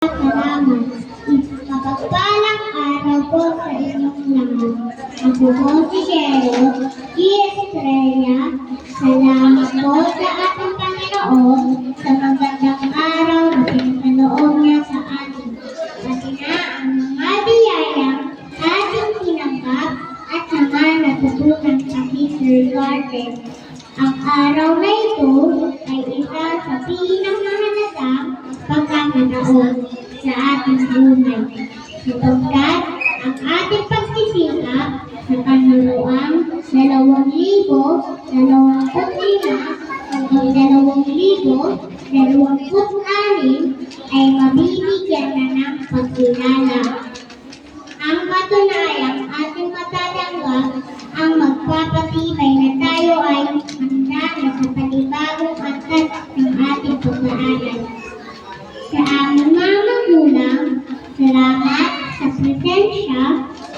Salamat. Mapagpalang araw po sa inyong lahat. Ako po si Cheryl G. Estrella. Salamat po sa ating Panginoon sa magandang araw na pinagkaloob niya sa atin. Pati na ang mga biyayang ating tinanggap at naman natutunan sa kindergarten. Ang araw na ito ay isa sa pinakamahalagang pagkakataon sa ating buhay. Sapagkat ang ating pagsisikap sa kanuruang 2025 hanggang 2026 ay mabibigyan na ng pagkilala. Ang katunayang ating matatanggap ang magpapatibay na tayo ay handa na sa panibagong antas ng ating pag-aaral. Sa aming mga magulang, salamat sa presensya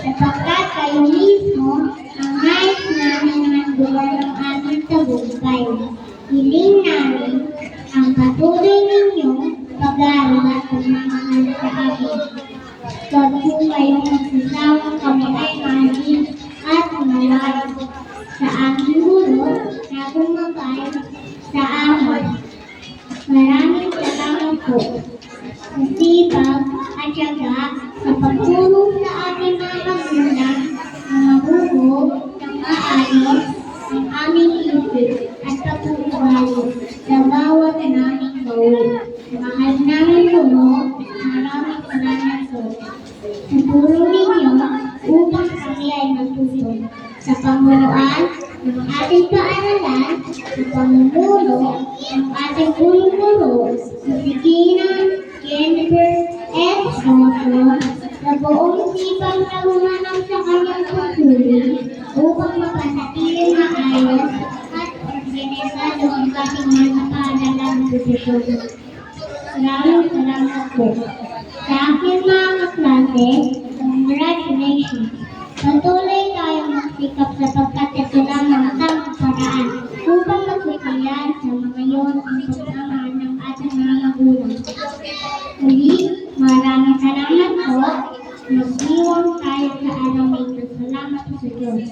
sapagkat kayo mismo ang nais namin nanduan ng aming tagumpay. Hiling namin ang patuloy ninyong pag-aaral at pagmamahal sa amin. Huwag po kayong magsasawang kami ay mahalin at manawain sa aming guro na gumabay sa amin. Maraming salamat po sa sipag at tiyaga sa pagtulong sa ating mga magulang na mabubuo ng maayos ang aming isip at pag-uugali sa bawat naming gawin. Mahal namin po, maraming salamat po sa tulong ninyo upang kami ay matuto sa pamunuan ng ating paaralan, sa pamumuno ng ating guro-guro, sa Regina, Jennifer, at Soto, na buong sipang nahumanap sa kanyang pagtulong upang mapanatiling maayos at organisado ang ating mga paaralan sa sitwasyon. Maraming salamat po. Sa aking mga kaklase, congratulations! Patuloy tayong magsikap sapagkat ito lang ang tamang paraan upang magsikilan sa mga yon ang pagmamahal ng ating mga magulang. Muli, maraming salamat po. Mag-iwang tayo sa araw na ito. Salamat sa Diyos.